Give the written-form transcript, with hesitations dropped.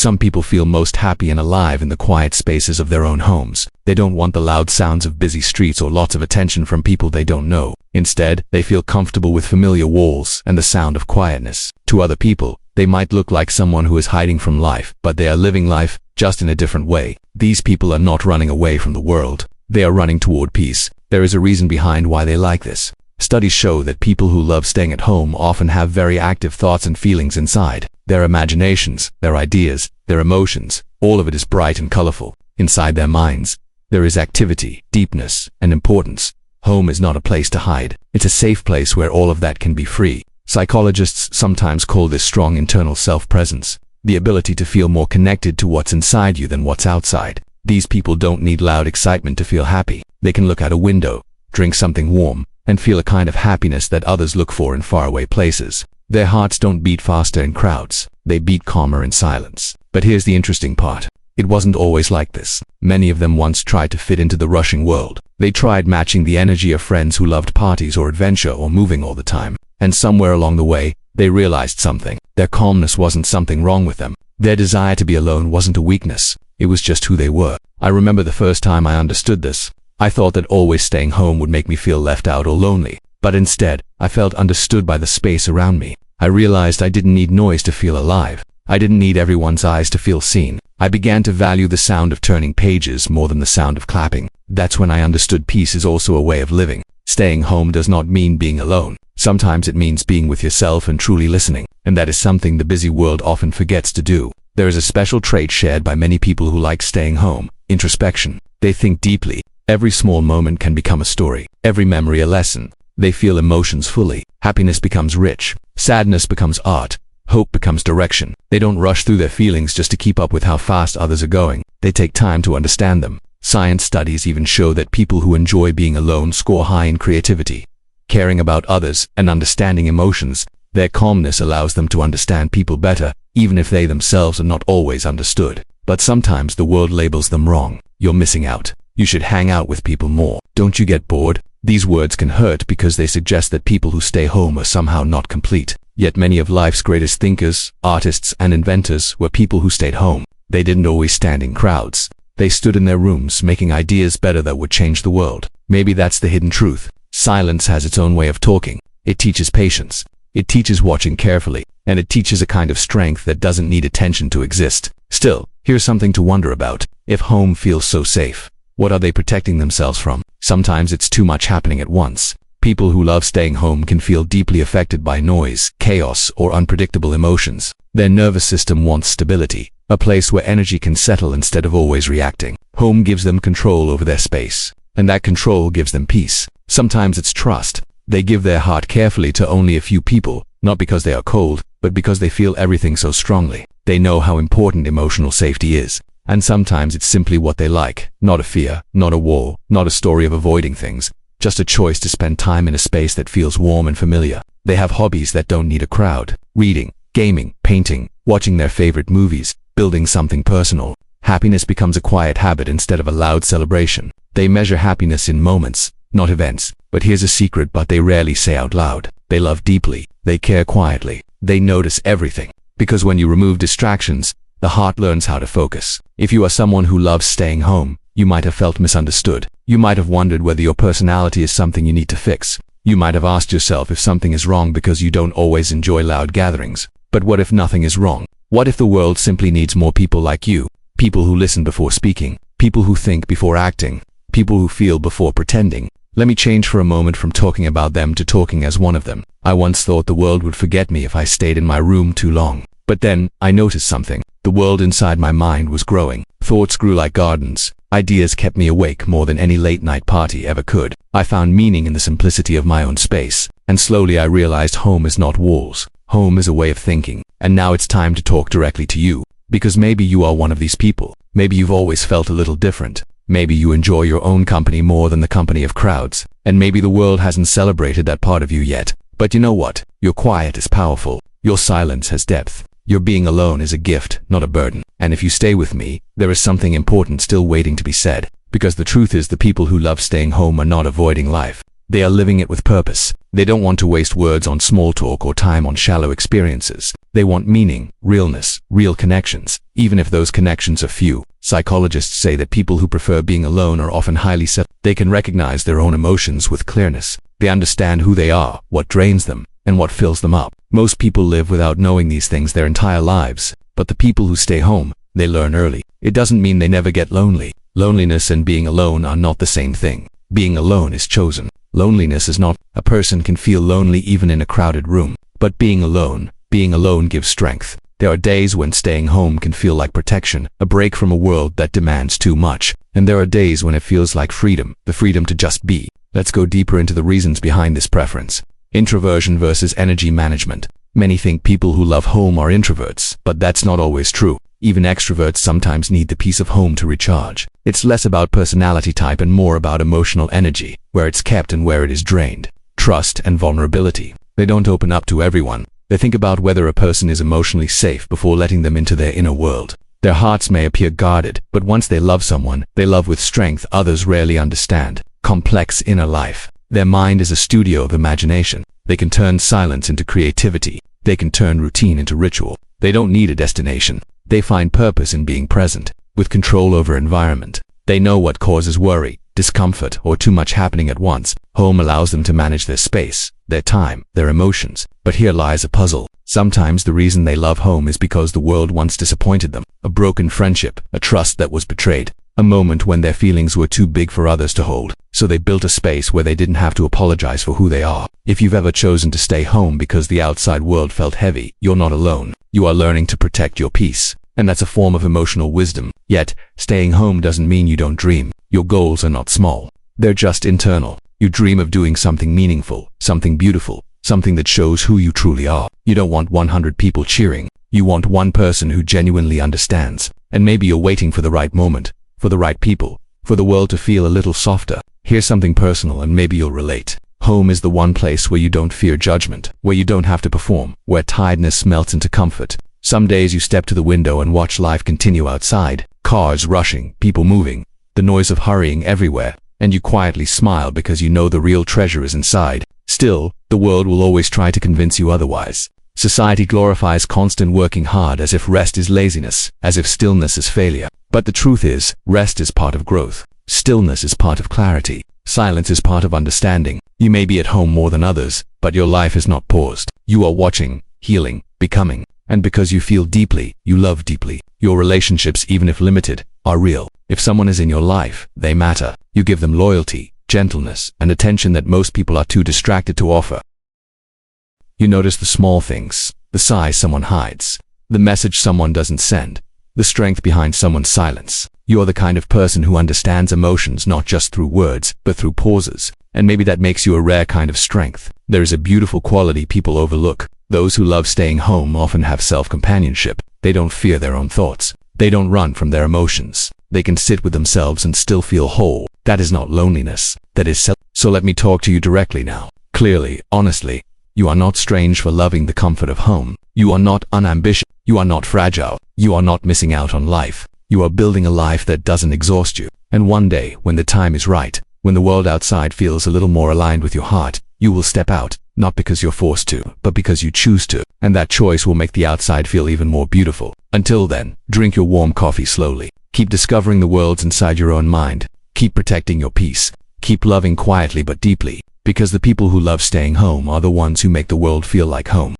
Some people feel most happy and alive in the quiet spaces of their own homes. They don't want the loud sounds of busy streets or lots of attention from people they don't know. Instead, they feel comfortable with familiar walls and the sound of quietness. To other people, they might look like someone who is hiding from life, but they are living life, just in a different way. These people are not running away from the world. They are running toward peace. There is a reason behind why they like this. Studies show that people who love staying at home often have very active thoughts and feelings inside. Their imaginations, their ideas, their emotions, all of it is bright and colorful. Inside their minds, there is activity, deepness, and importance. Home is not a place to hide. It's a safe place where all of that can be free. Psychologists sometimes call this strong internal self-presence, the ability to feel more connected to what's inside you than what's outside. These people don't need loud excitement to feel happy. They can look out a window, drink something warm, and feel a kind of happiness that others look for in faraway places. Their hearts don't beat faster in crowds. They beat calmer in silence. But here's the interesting part. It wasn't always like this. Many of them once tried to fit into the rushing world. They tried matching the energy of friends who loved parties or adventure or moving all the time. And somewhere along the way, they realized something. Their calmness wasn't something wrong with them. Their desire to be alone wasn't a weakness. It was just who they were. I remember the first time I understood this. I thought that always staying home would make me feel left out or lonely. But instead, I felt understood by the space around me. I realized I didn't need noise to feel alive. I didn't need everyone's eyes to feel seen. I began to value the sound of turning pages more than the sound of clapping. That's when I understood peace is also a way of living. Staying home does not mean being alone. Sometimes it means being with yourself and truly listening. And that is something the busy world often forgets to do. There is a special trait shared by many people who like staying home: introspection. They think deeply. Every small moment can become a story. Every memory a lesson. They feel emotions fully. Happiness becomes rich. Sadness becomes art. Hope becomes direction. They don't rush through their feelings just to keep up with how fast others are going. They take time to understand them. Science studies even show that people who enjoy being alone score high in creativity. Caring about others and understanding emotions, their calmness allows them to understand people better, even if they themselves are not always understood. But sometimes the world labels them wrong. You're missing out. You should hang out with people more. Don't you get bored? These words can hurt because they suggest that people who stay home are somehow not complete. Yet many of life's greatest thinkers, artists, and inventors were people who stayed home. They didn't always stand in crowds. They stood in their rooms, making ideas better that would change the world. Maybe that's the hidden truth. Silence has its own way of talking. It teaches patience. It teaches watching carefully. And it teaches a kind of strength that doesn't need attention to exist. Still, here's something to wonder about. If home feels so safe, what are they protecting themselves from? Sometimes it's too much happening at once. People who love staying home can feel deeply affected by noise, chaos, or unpredictable emotions. Their nervous system wants stability, a place where energy can settle instead of always reacting. Home gives them control over their space, and that control gives them peace. Sometimes it's trust. They give their heart carefully to only a few people, not because they are cold, but because they feel everything so strongly. They know how important emotional safety is. And sometimes it's simply what they like, not a fear, not a wall, not a story of avoiding things, just a choice to spend time in a space that feels warm and familiar. They have hobbies that don't need a crowd: reading, gaming, painting, watching their favorite movies, building something personal. Happiness becomes a quiet habit instead of a loud celebration. They measure happiness in moments, not events. But here's a secret they rarely say out loud. They love deeply. They care quietly. They notice everything. Because when you remove distractions, the heart learns how to focus. If you are someone who loves staying home, you might have felt misunderstood. You might have wondered whether your personality is something you need to fix. You might have asked yourself if something is wrong because you don't always enjoy loud gatherings. But what if nothing is wrong? What if the world simply needs more people like you? People who listen before speaking. People who think before acting. People who feel before pretending. Let me change for a moment from talking about them to talking as one of them. I once thought the world would forget me if I stayed in my room too long. But then, I noticed something. The world inside my mind was growing. Thoughts grew like gardens. Ideas kept me awake more than any late-night party ever could. I found meaning in the simplicity of my own space. And slowly I realized home is not walls. Home is a way of thinking. And now it's time to talk directly to you. Because maybe you are one of these people. Maybe you've always felt a little different. Maybe you enjoy your own company more than the company of crowds. And maybe the world hasn't celebrated that part of you yet. But you know what? Your quiet is powerful. Your silence has depth. Your being alone is a gift, not a burden. And if you stay with me, there is something important still waiting to be said. Because the truth is, the people who love staying home are not avoiding life. They are living it with purpose. They don't want to waste words on small talk or time on shallow experiences. They want meaning, realness, real connections. even if those connections are few. Psychologists say that people who prefer being alone are often highly settled. They can recognize their own emotions with clearness. They understand who they are, what drains them, and what fills them up. Most people live without knowing these things their entire lives, but the people who stay home, they learn early. It doesn't mean they never get lonely. Loneliness and being alone are not the same thing. Being alone is chosen. Loneliness is not. A person can feel lonely even in a crowded room. But being alone gives strength. There are days when staying home can feel like protection, a break from a world that demands too much. And there are days when it feels like freedom, the freedom to just be. Let's go deeper into the reasons behind this preference. Introversion versus energy management. Many think people who love home are introverts, but that's not always true. Even extroverts sometimes need the peace of home to recharge. It's less about personality type and more about emotional energy, where it's kept and where it is drained. Trust and vulnerability. They don't open up to everyone. They think about whether a person is emotionally safe before letting them into their inner world. Their hearts may appear guarded, but once they love someone, they love with strength others rarely understand. Complex inner life. Their mind is a studio of imagination. They can turn silence into creativity. They can turn routine into ritual. They don't need a destination. They find purpose in being present, with control over environment. They know what causes worry, discomfort, or too much happening at once. Home allows them to manage their space, their time, their emotions. But here lies a puzzle. Sometimes the reason they love home is because the world once disappointed them. A broken friendship, a trust that was betrayed, a moment when their feelings were too big for others to hold. So they built a space where they didn't have to apologize for who they are. If you've ever chosen to stay home because the outside world felt heavy, you're not alone. You are learning to protect your peace. And that's a form of emotional wisdom. Yet, staying home doesn't mean you don't dream. Your goals are not small. They're just internal. You dream of doing something meaningful, something beautiful, something that shows who you truly are. You don't want 100 people cheering. You want one person who genuinely understands. And maybe you're waiting for the right moment, for the right people, for the world to feel a little softer. Here's something personal and maybe you'll relate. Home is the one place where you don't fear judgment, where you don't have to perform, where tiredness melts into comfort. Some days you step to the window and watch life continue outside. Cars rushing, people moving, the noise of hurrying everywhere, and you quietly smile because you know the real treasure is inside. Still, the world will always try to convince you otherwise. Society glorifies constant working hard as if rest is laziness, as if stillness is failure. But the truth is, rest is part of growth. Stillness is part of clarity. Silence is part of understanding. You may be at home more than others, but your life is not paused. You are watching, healing, becoming. And because you feel deeply, you love deeply. Your relationships, even if limited, are real. If someone is in your life, they matter. You give them loyalty, gentleness, and attention that most people are too distracted to offer. You notice the small things, the sigh someone hides, the message someone doesn't send, the strength behind someone's silence. You're the kind of person who understands emotions not just through words, but through pauses. And maybe that makes you a rare kind of strength. There is a beautiful quality people overlook. Those who love staying home often have self-companionship. They don't fear their own thoughts. They don't run from their emotions. They can sit with themselves and still feel whole. That is not loneliness. That is self. So let me talk to you directly now. Clearly, honestly. You are not strange for loving the comfort of home. You are not unambitious. You are not fragile. You are not missing out on life. You are building a life that doesn't exhaust you. And one day, when the time is right, when the world outside feels a little more aligned with your heart, you will step out, not because you're forced to, but because you choose to. And that choice will make the outside feel even more beautiful. Until then, drink your warm coffee slowly. Keep discovering the worlds inside your own mind. Keep protecting your peace. Keep loving quietly but deeply, because the people who love staying home are the ones who make the world feel like home.